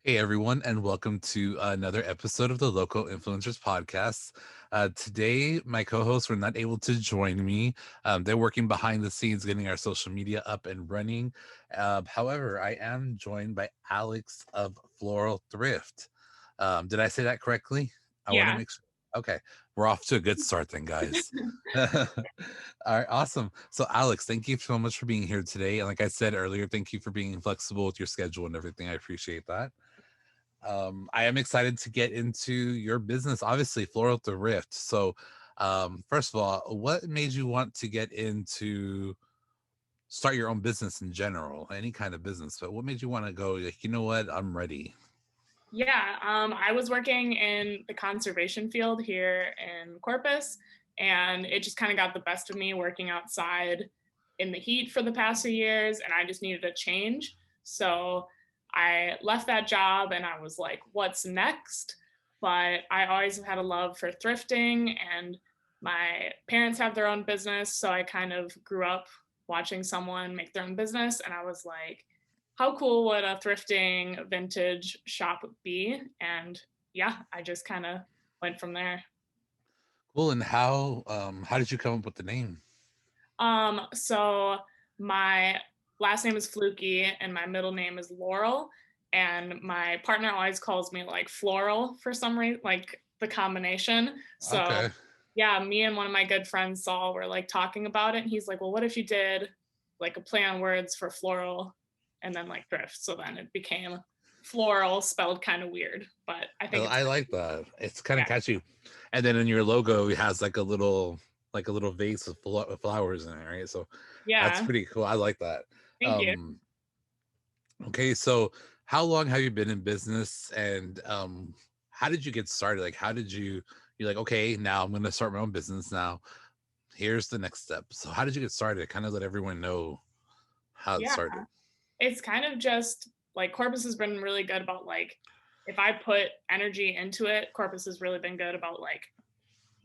Hey everyone, and welcome to another episode of the Local Influencers Podcast. Today, my co-hosts were not able to join me. They're working behind the scenes, getting our social media up and running. However, I am joined by Alex of Floral Thrift. Did I say that correctly? I want to Yeah. make sure. Okay, we're off to a good start then, guys. All right, awesome. So, Alex, thank you so much for being here today. And like I said earlier, thank you for being flexible with your schedule and everything. I appreciate that. I am excited to get into your business, obviously, Floral Thrift. So, first of all, what made you want to get into start your own business in general, any kind of business? But what made you want to go, like, you know what, I'm ready? Yeah. I was working in the conservation field here in Corpus, and it just kind of got the best of me working outside in the heat for the past few years, and I just needed a change. So I left that job and I was like, what's next? But I always have had a love for thrifting, and my parents have their own business. So I kind of grew up watching someone make their own business, and I was like, how cool would a thrifting vintage shop be? And yeah, I just kind of went from there. Cool. And how did you come up with the name? So my last name is Fluky and my middle name is Laurel. And my partner always calls me like Floral for some reason, like the combination. So Okay. yeah, me and one of my good friends Saul were like talking about it. And he's like, well, what if you did like a play on words for floral and then like thrift? So then it became floral spelled kind of weird, but I think it's I like that. It's kind of yeah. catchy. And then in your logo, it has like a little vase of flowers in it, right? So that's Yeah. pretty cool. I like that. Thank you. Um, Okay, so how long have you been in business and how did you get started? Like you're like, okay, now I'm gonna start my own business now. Here's the next step. So how did you get started? Kind of let everyone know how it Yeah. started. It's kind of just like Corpus has been really good about like if I put energy into it, Corpus has really been good about like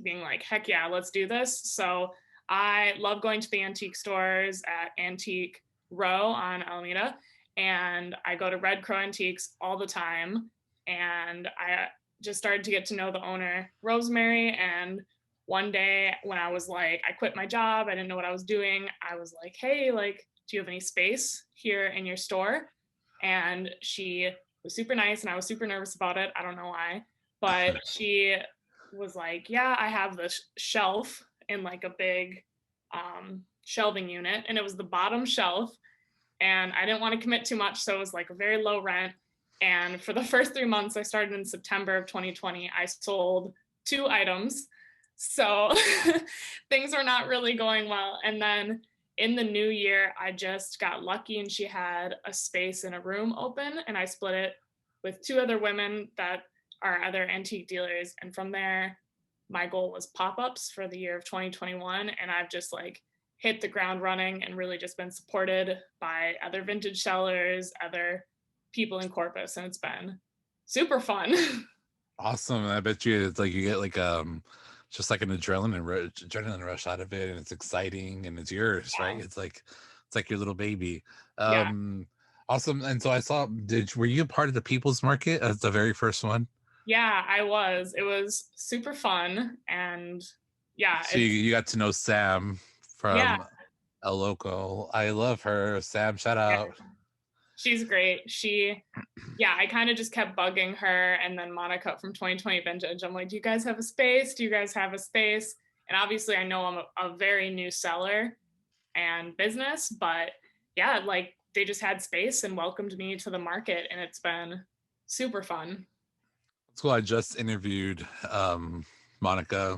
being like, heck yeah, let's do this. So I love going to the antique stores at Antique Row on Alameda, and I go to Red Crow Antiques all the time. And I just started to get to know the owner, Rosemary. And one day when I was like, I quit my job, I didn't know what I was doing. I was like, hey, like, do you have any space here in your store? And she was super nice, and I was super nervous about it. I don't know why, but she was like, yeah, I have this shelf in like a big shelving unit, and it was the bottom shelf, and I didn't want to commit too much, so it was like a very low rent. And for the first 3 months, I started in September of 2020, I sold 2 items. So things were not really going well. And then in the new year, I just got lucky and she had a space in a room open, and I split it with two other women that are other antique dealers. And from there, my goal was Popups for the year of 2021. And I've just like hit the ground running and really just been supported by other vintage sellers, other people in Corpus, and it's been super fun. Awesome. And I bet you it's like you get like just like an adrenaline rush out of it and it's exciting and it's yours, right? It's like your little baby. Yeah. Um awesome. And so I saw did were you a part of the People's Market as the very first one? Yeah, I was. It was super fun. And yeah, So it's, you got to know Sam yeah, from a local. I love her. Sam, shout out. yeah, she's great. Yeah, I kind of just kept bugging her and then Monica from 2020 Vintage. I'm like, do you guys have a space? Do you guys have a space? And obviously, I know I'm a very new seller and business, but yeah, like they just had space and welcomed me to the market, and it's been super fun. That's cool. I just interviewed Monica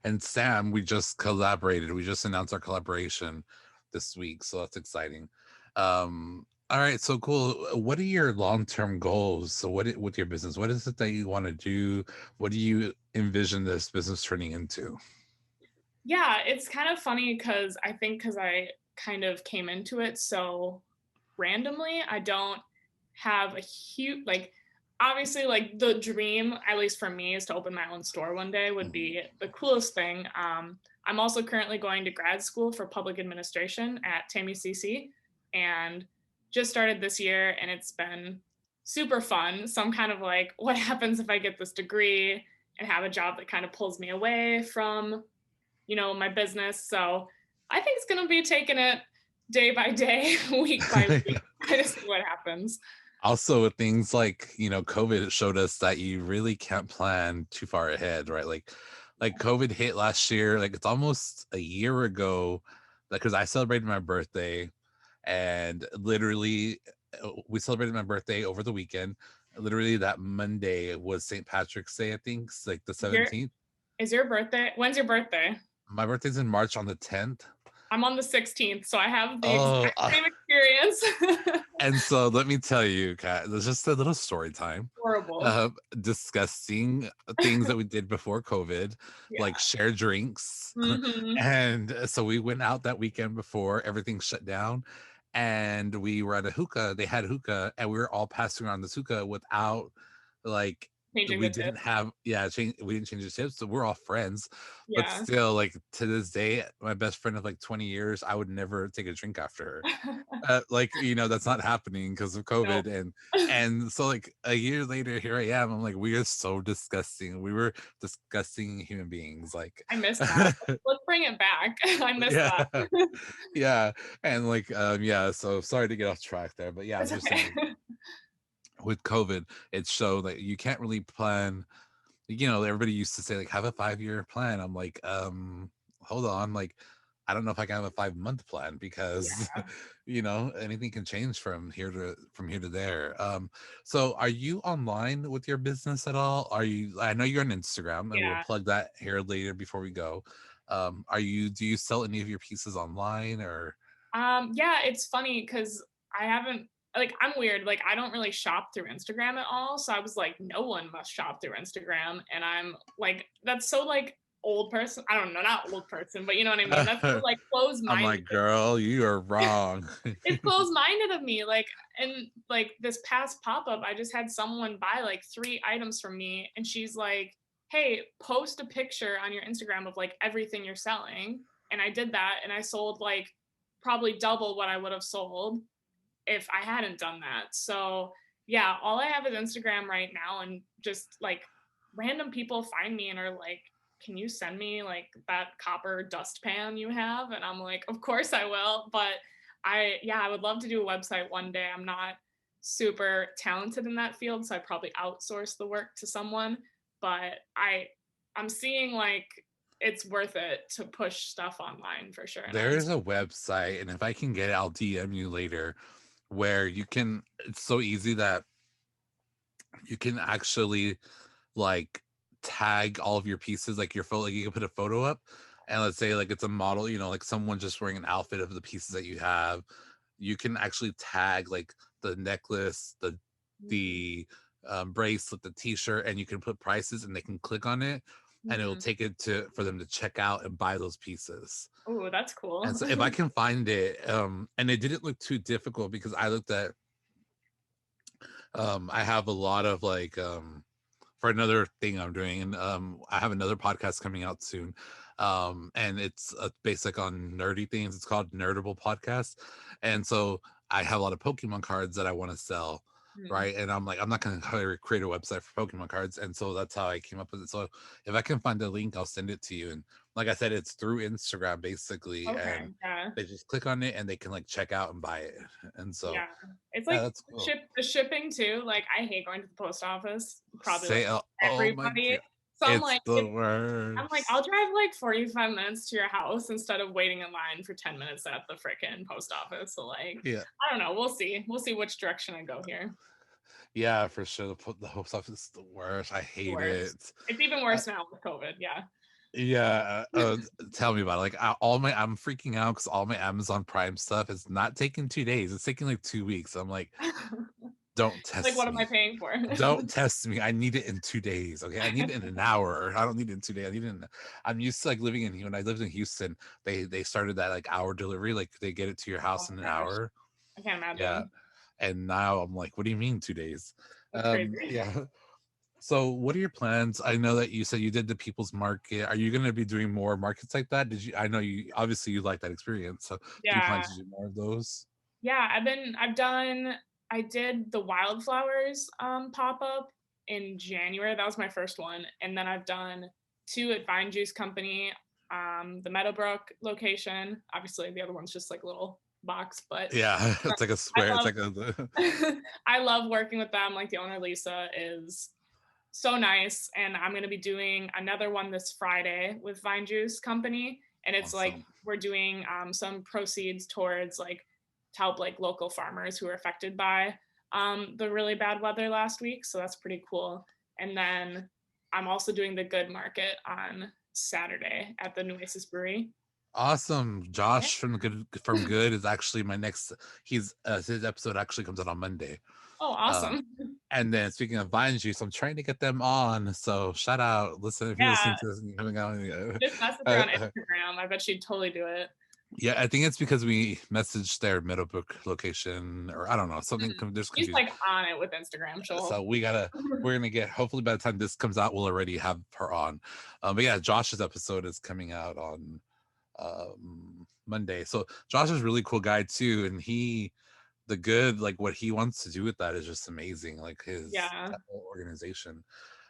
and Sam. We just collaborated. We just announced our collaboration this week. So that's exciting. All right, so cool. What are your long-term goals? So with your business, what is it that you want to do? What do you envision this business turning into? Yeah, it's kind of funny because I think because I kind of came into it so randomly, I don't have a huge like obviously like the dream, at least for me, is to open my own store one day would Mhm. be the coolest thing. I'm also currently going to grad school for public administration at TAMU CC, and just started this year, and it's been super fun. So I'm kind of like, what happens if I get this degree and have a job that kind of pulls me away from, my business? So I think it's going to be taking it day by day, week by week, kind of see what happens. Also, with things like, COVID, it showed us that you really can't plan too far ahead, right? Like COVID hit last year, like it's almost a year ago, because I celebrated my birthday, and literally we celebrated my birthday over the weekend. Literally that Monday was St. Patrick's Day, I think, like the Your 17th. is your birthday? When's your birthday? My birthday's in March on the 10th. I'm on the 16th, so I have the exact Oh, same experience. and so let me tell you, Kat, there's just a little story time. Horrible. Discussing things that we did before COVID, like Yeah. share drinks. Mhm. And so we went out that weekend before everything shut down, and we were at a hookah. They had hookah, and we were all passing around the hookah without, like, Changing we the tip. didn't have, yeah, we didn't change the tips, so we're all friends. But Yeah. still, like, to this day, my best friend of like 20 years, I would never take a drink after her. Like, that's not happening because of Nope. COVID. And so, like, a year later, here I am. I'm like, we are so disgusting. We were disgusting human beings, like. I missed that. Let's bring it back. I missed Yeah. that. Yeah. And like, yeah, so sorry to get off track there, but yeah, I'm It's just okay. saying, with COVID, it showed that you can't really plan. Everybody used to say, like, have a 5-year plan. I'm like, hold on, like, I don't know if I can have a 5-month plan, because Yeah. anything can change from here to there. So are you online with your business at all? I know you're on Instagram, and we'll Yeah. plug that here later before we go. Do you sell any of your pieces online, or? Yeah, it's funny because I haven't like I'm weird. Like I don't really shop through Instagram at all. So I was like, no one must shop through Instagram. And I'm like, that's so like old person. I don't know, not old person, but you know what I mean? That's so like closed I'm minded. like, girl, you are wrong. It's closed minded of me. Like, and like this past pop up, I just had someone buy like 3 items from me, and she's like, "Hey, post a picture on your Instagram of like everything you're selling." And I did that, and I sold like probably double what I would have sold if I hadn't done that. So yeah, all I have is Instagram right now, and just like random people find me and are like, "Can you send me like that copper dustpan you have?" And I'm like, "Of course I will." But I would love to do a website one day. I'm not super talented in that field, so I probably outsource the work to someone. But I'm seeing like it's worth it to push stuff online for sure. And There is a website, and if I can get it, I'll DM you later, where it's so easy that you can actually, like, tag all of your pieces, like your photo. Like, you can put a photo up, and let's say, like, it's a model, like someone just wearing an outfit of the pieces that you have. You can actually tag, like, the necklace, the bracelet, the t-shirt, and you can put prices, and they can click on it, and it'll mm-hmm. take it to for them to check out and buy those pieces. Oh, that's And cool. so if I can find it, and it didn't look too difficult, because I looked at, I have a lot of, like, for another thing I'm doing, and I have another podcast coming out soon. And it's basic on nerdy things. It's called Nerdable Podcast. And so I have a lot of Pokemon cards that I want to sell. Mm. Right. And I'm like, I'm not going to create a website for Pokemon cards. And so that's how I came up with it. So if I can find a link, I'll send it to you. And like I said, it's through Instagram basically. Okay, And yeah. they just click on it, and they can, like, check out and buy it. And so, Yeah. It's yeah, like that's cool. the shipping too. Like I hate going to the post office. Probably like Say, oh my everybody. God. So It's the I'm like, worst. I'll drive like 45 minutes to your house instead of waiting in line for 10 minutes at the frickin' post office. So like, Yeah. I don't know. We'll see. We'll see which direction I go here. Yeah, for sure. The post office is the worst. I The hate worst. it. It's even Uh, worse now with COVID. Yeah. yeah, tell me about it. Like, I'm freaking out because all my Amazon Prime stuff is not taking 2 days. It's taking like 2 weeks. I'm like, don't Like, what test am I me. paying for? Don't test me. I need it in 2 days. Okay, I need it in an hour. I don't need it in 2 days. I need it. I'm used to, like, living in when I lived in Houston. They started that, like, hour delivery. Like, they get it to your Oh house in an my gosh. hour. I can't Yeah, imagine. and now I'm like, what do you mean 2 days? That's crazy. Yeah. So, what are your plans? I know that you said you did the People's Market. Are you going to be doing more markets like that? Did you? I know you obviously you like that experience. So, do you plan Yeah. to do more of those? Yeah. I've done I did the wildflowers pop-up in January. That was my first one. And then I've done two at Vine Juice Company, the Meadowbrook location. Obviously the other one's just like a little box, but Yeah, it's like a I square. It's love like a I love working with them. Like the owner Lisa is so nice. And I'm gonna be doing another one this Friday with Vine Juice Company. And it's like awesome. we're doing some proceeds towards like to help like local farmers who are affected by the really bad weather last week. So that's pretty cool. And then I'm also doing the Good Market on Saturday at the Nueces Brewery. Awesome. Yeah. Josh from Good is actually my next. He's his episode actually comes out on Monday. Oh, Um, awesome. and then speaking of Vine Juice, I'm trying to get them on. So shout out, listen if you're listening Yeah. to this and coming out. Just message her on Uh, Instagram. I bet she'd totally do it. yeah, I think it's because we messaged their Meadowbrook location, or I don't know, something. There's She's confusion. like on it with Instagram. So She'll we're gonna get. Hopefully, by the time this comes out, we'll already have her on. But yeah, Josh's episode is coming out on Monday. So Josh is a really cool guy too, and the good like what he wants to do with that is just amazing. Like his yeah. that whole organization.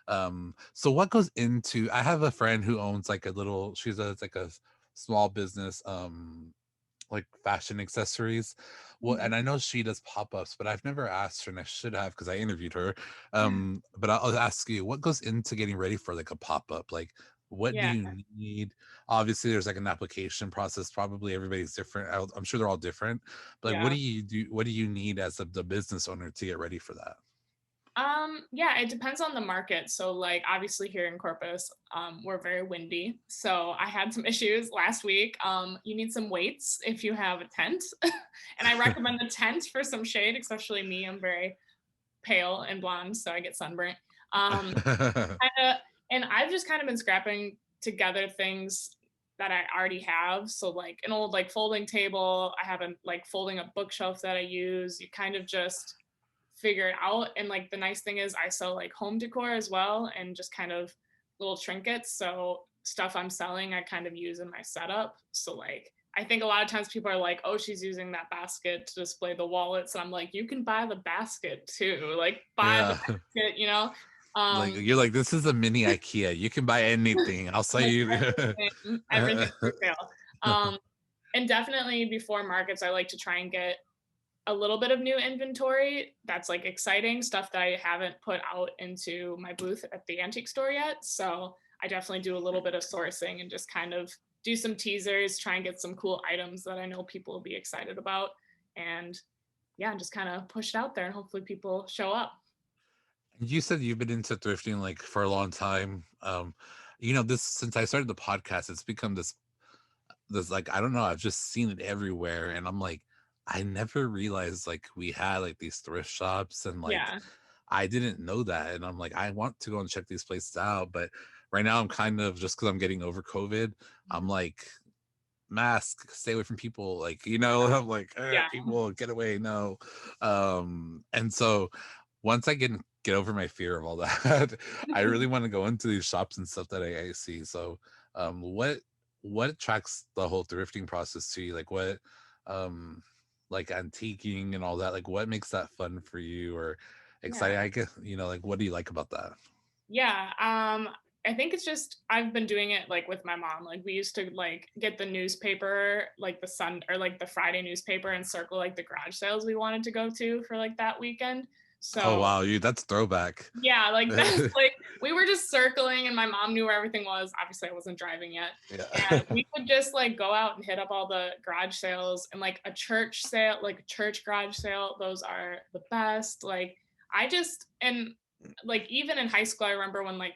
So what goes into? I have a friend who owns like a little. It's like a small business. Like fashion accessories. Well, Mhm. and I know she does pop-ups, but I've never asked her, and I should have because I interviewed her. But I'll ask you, what goes into getting ready for like a pop-up? Like, what do Yeah. you need? Obviously, there's like an application process. Probably everybody's different. I'm sure they're all different. But like, what Yeah. do you do? What do you need as the business owner to get ready for that? Yeah, it depends on the market. So like obviously here in Corpus, we're very windy. So I had some issues last week. You need some weights if you have a tent. And I recommend a tent for some shade, especially me. I'm very pale and blonde, so I get sunburnt. Um, kinda, and I've just kind of been scrapping together things that I already have. So like an old like folding table, I have a like folding up bookshelf that I use. You kind of just figure it out. And like the nice thing is I sell like home decor as well and just kind of little trinkets. So stuff I'm selling I kind of use in my setup. So like I think a lot of times people are like, oh, she's using that basket to display the wallets. And I'm like, you can buy the basket too. Like buy the Yeah. basket, you know? Like Um, you're like, this is a mini IKEA. You can buy anything. I'll sell like you. everything's for sale. And definitely before markets, I like to try and get a little bit of new inventory that's like exciting stuff that I haven't put out into my booth at the antique store yet. So I definitely do a little bit of sourcing and just kind of do some teasers, try and get some cool items that I know people will be excited about. And yeah, just kind of push it out there and hopefully people show up. You said you've been into thrifting like for a long time. This since I started the podcast, it's become this like I don't know, I've just seen it everywhere, and I'm like, I never realized like we had like these thrift shops, and like Yeah. I didn't know that, and I'm like, I want to go and check these places out, but right now I'm kind of just because I'm getting over COVID, I'm like mask, stay away from people, like I'm like Yeah. people get away, no. And so once I get over my fear of all that, I really want to go into these shops and stuff that I see. So what attracts the whole thrifting process to you? Like what um like antiquing and all that, like what makes that fun for you or exciting? Yeah. I guess like what do you like about that? Yeah, I think it's just I've been doing it like with my mom. Like we used to like get the newspaper, like the Sun or like the Friday newspaper and circle like the garage sales we wanted to go to for like that weekend. Oh So wow, you that's throwback. yeah, like that's like we were just circling and my mom knew where everything was. Obviously I wasn't driving yet. And Yeah. we would just like go out and hit up all the garage sales and like a church sale, like a church garage sale. Those are the best. Like I just and like even in high school, I remember when like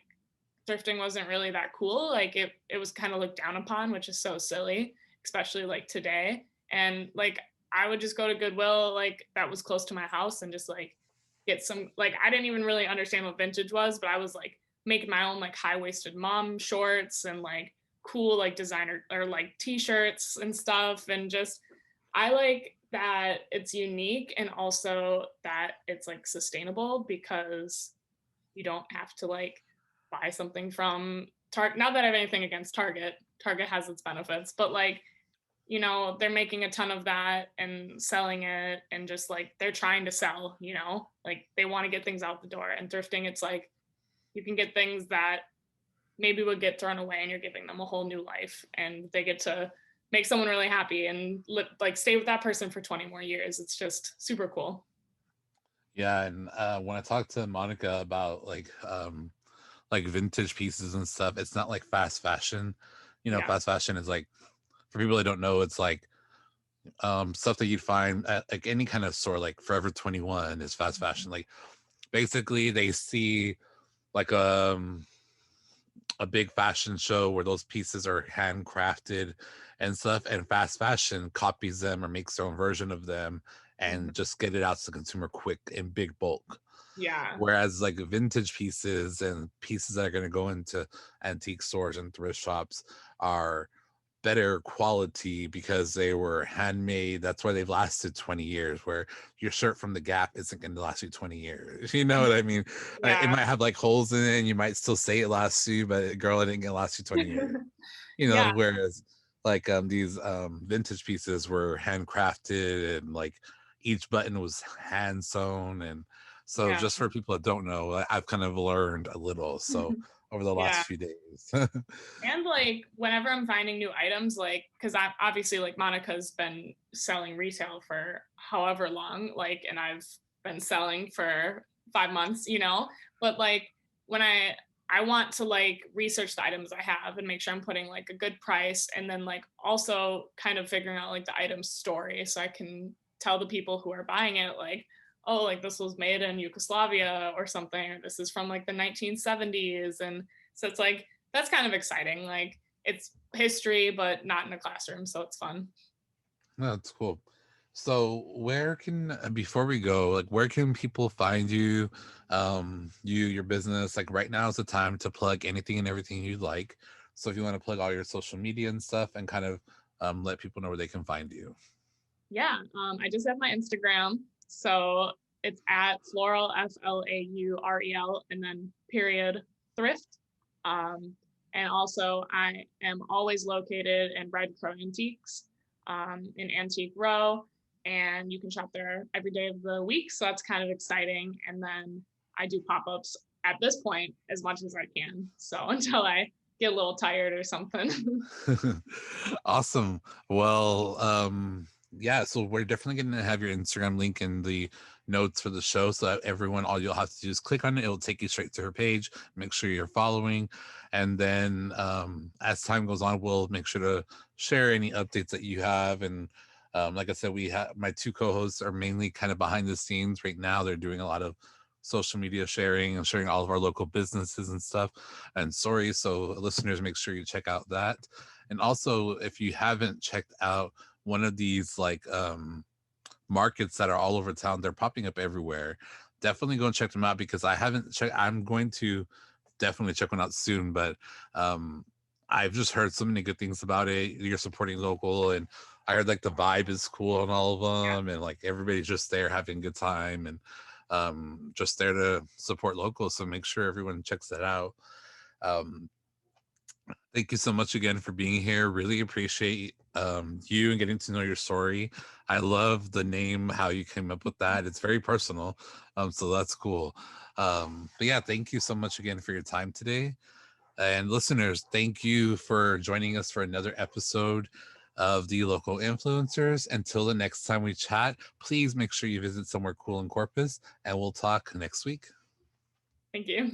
thrifting wasn't really that cool. Like it was kind of looked down upon, which is so silly, especially like today. And like I would just go to Goodwill, like that was close to my house, and just like get some like I didn't even really understand what vintage was, but I was like making my own like high-waisted mom shorts and like cool like designer or like t-shirts and stuff. And just I like that it's unique and also that it's like sustainable because you don't have to like buy something from Target. Not that I have anything against Target. Target has its benefits, but like you know, they're making a ton of that and selling it, and just like they're trying to sell, you know, like they want to get things out the door. And thrifting, it's like you can get things that maybe would get thrown away and you're giving them a whole new life, and they get to make someone really happy and like stay with that person for 20 more years. It's just super cool. Yeah, and when I talked to Monica about like vintage pieces and stuff, it's not like fast fashion. You know, Yeah. fast fashion is like, for people that don't know, it's like stuff that you'd find at like any kind of store, like Forever 21 is fast fashion. Like basically they see like a big fashion show where those pieces are handcrafted and stuff, and fast fashion copies them or makes their own version of them Mhm. and just get it out to the consumer quick in big bulk. Yeah. Whereas like vintage pieces and pieces that are going to go into antique stores and thrift shops are better quality because they were handmade. That's why they've lasted 20 years, where your shirt from the Gap isn't going to last you 20 years. You know what I mean? It Yeah. might have like holes in it and you might still say it lasts you, but girl, it ain't going to last you 20 years. You know, Yeah. whereas like these vintage pieces were handcrafted and like each button was hand sewn. And so Yeah. just for people that don't know, I've kind of learned a little so over the Yeah. last few days. And like whenever I'm finding new items, like because I'm obviously like Monica's been selling retail for however long, like, and I've been selling for 5 months, you know. But like when I want to like research the items I have and make sure I'm putting like a good price, and then like also kind of figuring out like the item's story so I can tell the people who are buying it like, oh, like this was made in Yugoslavia or something, or this is from like the 1970s. And so it's like that's kind of exciting. Like it's history, but not in a classroom, so it's fun. No, that's cool. So where can before we go, like where can people find you, your business? Like right now is the time to plug anything and everything you'd like. So if you want to plug all your social media and stuff and kind of let people know where they can find you. Yeah, I just have my Instagram, so it's at Floral Flaurel and then period thrift. Um, and also, I am always located in Red Crow Antiques in Antique Row, and you can shop there every day of the week. So that's kind of exciting. And then I do pop ups at this point as much as I can. So until I get a little tired or something. Awesome. Well, yeah, so we're definitely going to have your Instagram link in the notes for the show so that everyone, all you'll have to do is click on it. It'll take you straight to her page. Make sure you're following. And then as time goes on, we'll make sure to share any updates that you have. And like I said, we have my two co-hosts are mainly kind of behind the scenes right now. They're doing a lot of social media sharing and sharing all of our local businesses and stuff and stories. So listeners, make sure you check out that. And also, if you haven't checked out one of these like markets that are all over town, they're popping up everywhere. Definitely go and check them out because I haven't checked. I'm going to definitely check one out soon, but I've just heard so many good things about it. You're supporting local, and I heard like the vibe is cool on all of them, and like everybody's just there having a good time and just there to support local. So make sure everyone checks that out. Um, Thank you so much again for being here. Really appreciate you and getting to know your story. I love the name, how you came up with that. It's very personal. So that's cool. But yeah, thank you so much again for your time today. And listeners, thank you for joining us for another episode of the Local Influencers. Until the next time we chat, please make sure you visit somewhere cool in Corpus, and we'll talk next week. Thank you.